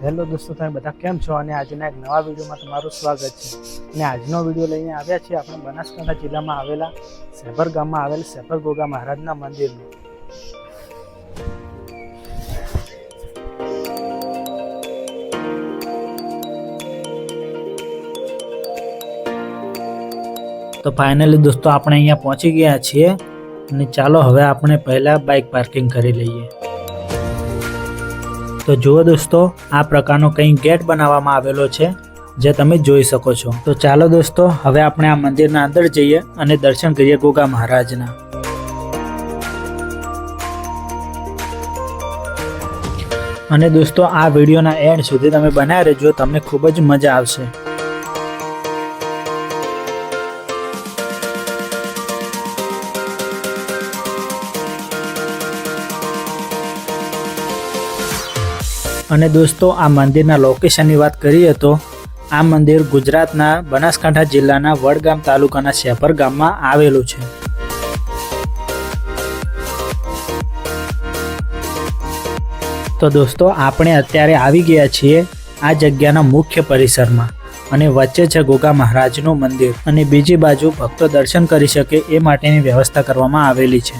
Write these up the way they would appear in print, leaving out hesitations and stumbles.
Hello દોસ્તો, તમે બધા કેમ છો? અને આજના એક નવા વિડીયોમાં તમારું સ્વાગત છે. અને આજનો વિડીયો લઈને આવ્યા છીએ આપણે બનાસકાંઠા જિલ્લામાં આવેલા સેપર ગામમાં આવેલ સેપર ગોગા મહારાજના મંદિરનું. તો ફાઇનલી દોસ્તો આપણે અહીંયા પહોંચી ગયા છીએ અને ચાલો હવે આપણે પહેલાં બાઇક પાર્કિંગ કરી લઈએ. તો જુઓ દોસ્તો, આ પ્રકારનો કંઈ ગેટ બનાવવામાં આવેલો છે જે તમે જોઈ શકો છો. તો ચાલો દોસ્તો હવે આપણે આ મંદિરના અંદર જઈએ અને દર્શન કરીએ ગોગા મહારાજના. અને દોસ્તો આ વિડીયોના એન્ડ સુધી તમે બનાવી રહેજો, તમને ખૂબ જ મજા આવશે. અને દોસ્તો આ મંદિરના લોકેશનની વાત કરીએ તો આ મંદિર ગુજરાતના બનાસકાંઠા જિલ્લાના વડગામ તાલુકાના સેપર ગામમાં આવેલું છે. તો દોસ્તો આપણે અત્યારે આવી ગયા છીએ આ જગ્યાના મુખ્ય પરિસરમાં અને વચ્ચે છે ગોગા મહારાજનું મંદિર અને બીજી બાજુ ભક્તો દર્શન કરી શકે એ માટેની વ્યવસ્થા કરવામાં આવેલી છે.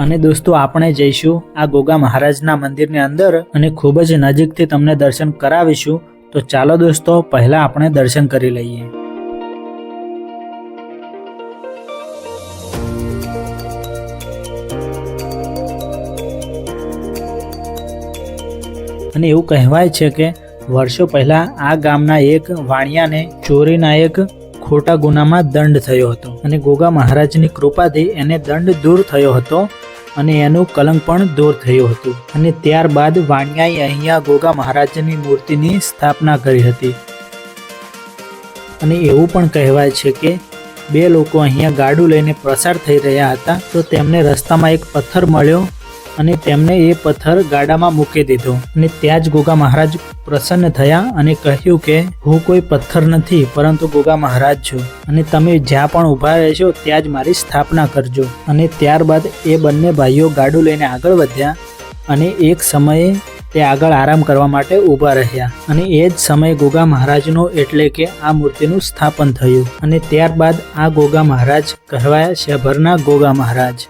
અને દોસ્તો આપણે જઈશું આ ગોગા મહારાજના મંદિરની અંદર અને ખૂબ જ નજીકથી તમને દર્શન કરાવીશું. તો ચાલો દોસ્તો પહેલા આપણે દર્શન કરી લઈએ. અને એવું કહેવાય છે કે વર્ષો પહેલા આ ગામના એક વાણિયાને ચોરીના એક ખોટા ગુનામાં દંડ થયો હતો અને ગોગા મહારાજની કૃપાથી એને દંડ દૂર થયો હતો અને એનું કલંક પણ દૂર થયું હતું. અને ત્યારબાદ વાણિયાએ અહીંયા ગોગા મહારાજની મૂર્તિની સ્થાપના કરી હતી. અને એવું પણ કહેવાય છે કે બે લોકો અહીંયા ગાડું લઈને પસાર થઈ રહ્યા હતા તો તેમને રસ્તામાં એક પથ્થર મળ્યો અને તેમને એ પથ્થર ગાડામાં મૂકી દીધો અને ત્યાં જ ગોગા મહારાજ પ્રસન્ન થયા અને કહ્યું કે હું કોઈ પથ્થર નથી પરંતુ ગોગા મહારાજ છું અને તમે જ્યાં પણ ઊભા રહેશો ત્યાં જ મારી સ્થાપના કરજો. અને ત્યારબાદ એ બંને ભાઈઓ ગાડું લઈને આગળ વધ્યા અને એક સમયે તે આગળ આરામ કરવા માટે ઊભા રહ્યા અને એ જ સમયે ગોગા મહારાજનું એટલે કે આ મૂર્તિનું સ્થાપન થયું અને ત્યારબાદ આ ગોગા મહારાજ કહેવાયા શેભરના ગોગા મહારાજ.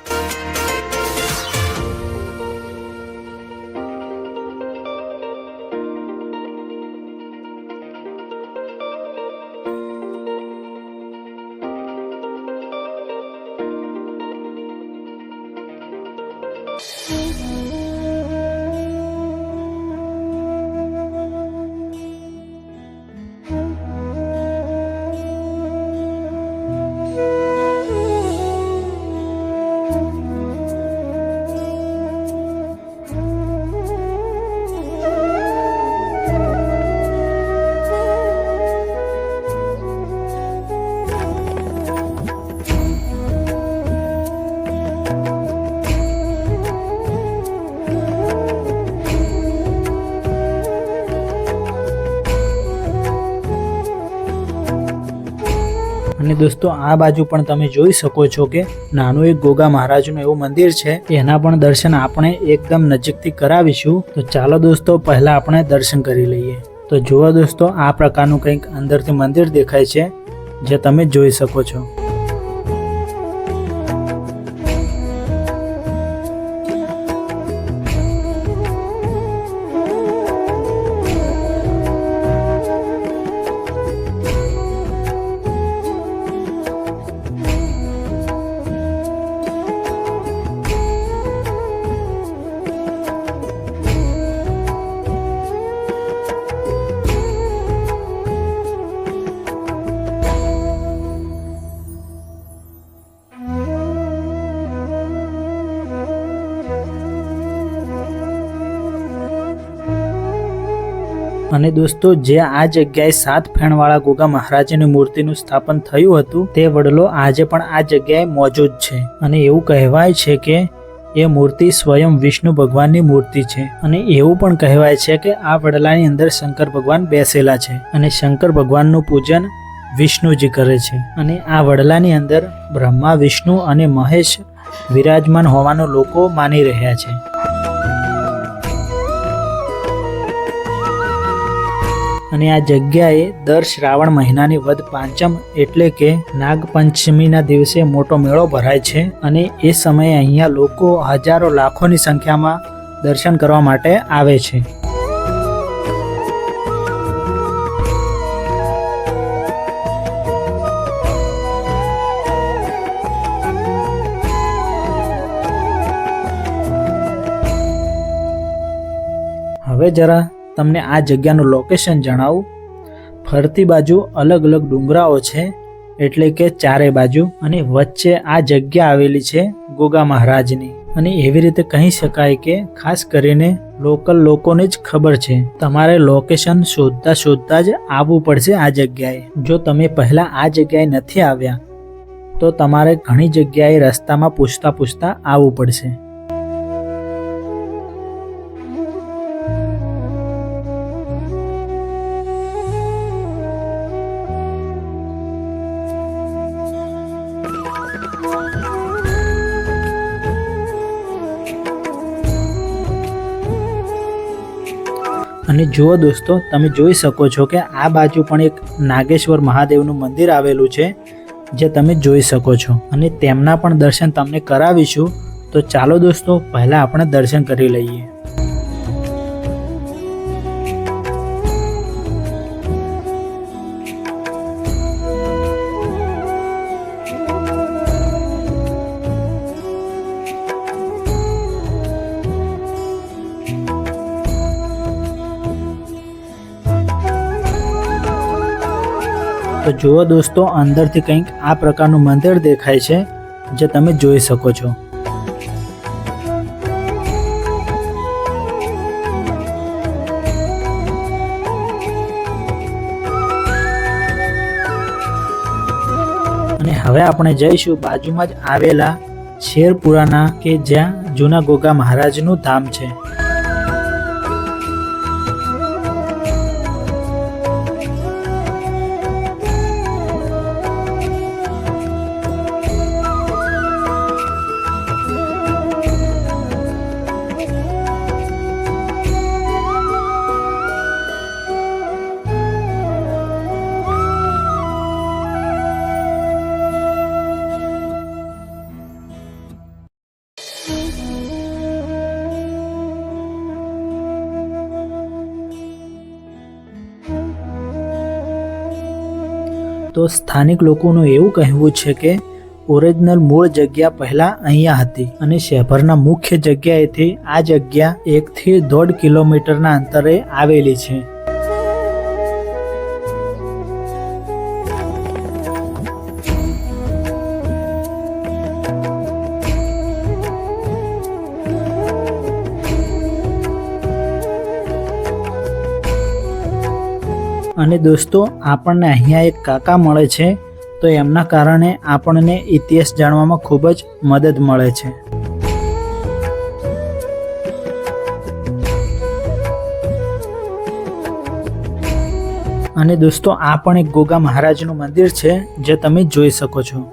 અને દોસ્તો આ બાજુ પણ તમે જોઈ શકો છો કે નાનું એક ગોગા મહારાજનું એવું મંદિર છે, એના પણ દર્શન આપણે એકદમ નજીકથી કરાવીશું. તો ચાલો દોસ્તો પહેલા આપણે દર્શન કરી લઈએ. તો જુઓ દોસ્તો આ પ્રકારનું કંઈક અંદરથી મંદિર દેખાય છે જે તમે જોઈ શકો છો. અને દોસ્તો જે આ જગ્યાએ 7 ફેણવાળા ગોગા મહારાજની મૂર્તિનું સ્થાપન થયું હતું તે વડલો આજે પણ આ જગ્યાએ મોજૂદ છે. અને એવું કહેવાય છે કે એ મૂર્તિ સ્વયં વિષ્ણુ ભગવાનની મૂર્તિ છે. અને એવું પણ કહેવાય છે કે આ વડલાની અંદર શંકર ભગવાન બેસેલા છે અને શંકર ભગવાનનું પૂજન વિષ્ણુજી કરે છે અને આ વડલાની અંદર બ્રહ્મા, વિષ્ણુ અને મહેશ વિરાજમાન હોવાનું લોકો માની રહ્યા છે. અને આ જગ્યાએ દર શ્રાવણ મહિનાની વદ પાંચમ એટલે કે નાગપંચમીના દિવસે મોટો મેળો ભરાય છે અને એ સમયે અહીંયા લોકો હજારો લાખોની સંખ્યામાં દર્શન કરવા માટે આવે છે. હવે જરા તમને આ જગ્યાનું લોકેશન જણાવું. ફરતી બાજુ અલગ અલગ ડુંગરાઓ છે એટલે કે ચારે બાજુ, અને વચ્ચે આ જગ્યા આવેલી છે ગોગા મહારાજની. અને એવી રીતે કહી શકાય કે ખાસ કરીને લોકલ લોકોને જ ખબર છે. તમારે લોકેશન શોધતા શોધતા જ આવવું પડશે આ જગ્યાએ. જો તમે પહેલાં આ જગ્યાએ નથી આવ્યા તો તમારે ઘણી જગ્યાએ રસ્તામાં પૂછતા પૂછતા આવવું પડશે. અને જુઓ દોસ્તો, તમે જોઈ શકો છો કે આ બાજુ પણ એક નાગેશ્વર મહાદેવનું મંદિર આવેલું છે જે તમે જોઈ શકો છો, અને તેમના પણ દર્શન તમને કરાવીશું. તો ચાલો દોસ્તો, પહેલાં આપણે દર્શન કરી લઈએ. તો જુઓ દોસ્તો, અંદરથી કંઈક આ પ્રકારનું મંદિર દેખાય છે જે તમે જોઈ શકો છો. અને હવે આપણે જઈશું બાજુમાં જ આવેલા શેરપુરાના, કે જ્યાં જૂના ગોગા મહારાજનું ધામ છે. તો સ્થાનિક લોકોનું એવું કહેવું છે કે ઓરિજિનલ મૂળ જગ્યા પહેલાં અહીંયા હતી, અને શહેરના મુખ્ય જગ્યાએથી આ જગ્યા 1 થી 1.5 કિલોમીટરના અંતરે આવેલી છે. અને દોસ્તો, આપણને અહીંયા એક કાકા મળે છે, તો એમના કારણે આપણને ઇતિહાસ જાણવામાં ખૂબ જ મદદ મળે છે. અને દોસ્તો, આ પણ એક ગોગા મહારાજનું મંદિર છે જે તમે જોઈ શકો છો.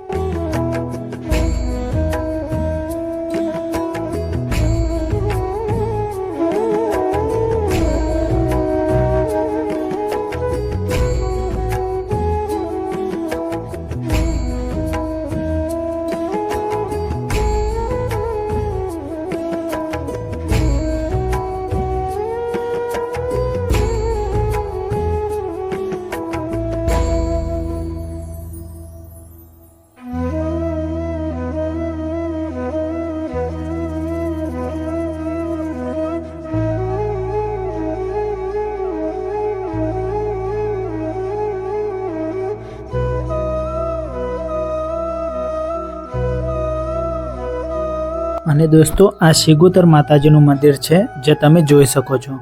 અને દોસ્તો, આ શિગોતર માતાજીનું મંદિર છે જે તમે જોઈ શકો છો.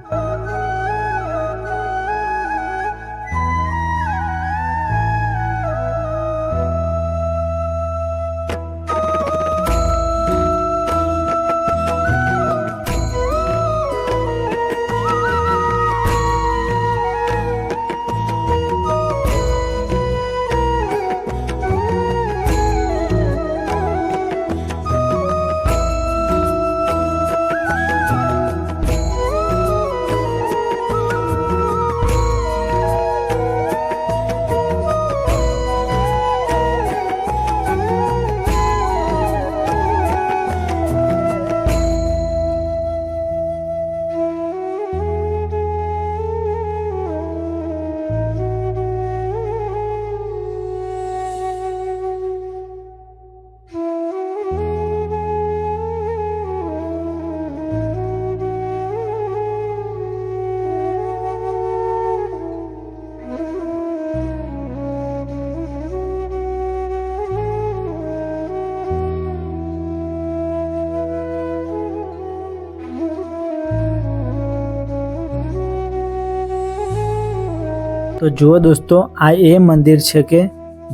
તો જુઓ દોસ્તો, આ એ મંદિર છે કે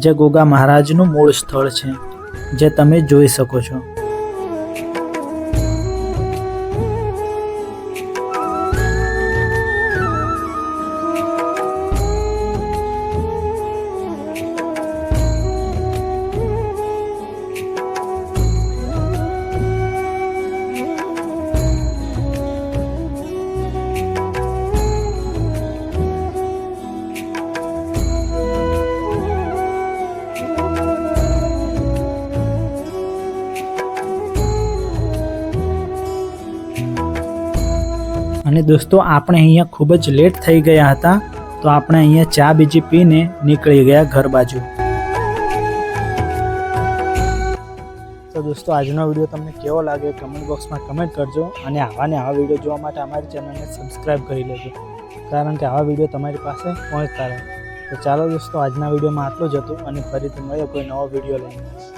જે ગોગા મહારાજનું મૂળ સ્થળ છે, જે તમે જોઈ શકો છો. અને દોસ્તો, આપણે અહીંયા ખૂબ જ લેટ થઈ ગયા હતા, તો આપણે અહીંયા ચા બીજી પીને નીકળી ગયા ઘર બાજુ. તો દોસ્તો, આજનો વિડીયો તમને કેવો લાગ્યો કમેન્ટ બોક્સમાં કમેન્ટ કરજો, અને આવા વિડીયો જોવા માટે અમારી ચેનલને સબસ્ક્રાઈબ કરી લેજો, કારણ કે આવા વિડીયો તમારી પાસે પહોંચતા રહે. તો ચાલો દોસ્તો, આજના વિડીયોમાં આટલું જ હતું, અને ફરીથી મળીએ કોઈ નવો વિડીયો લઈને.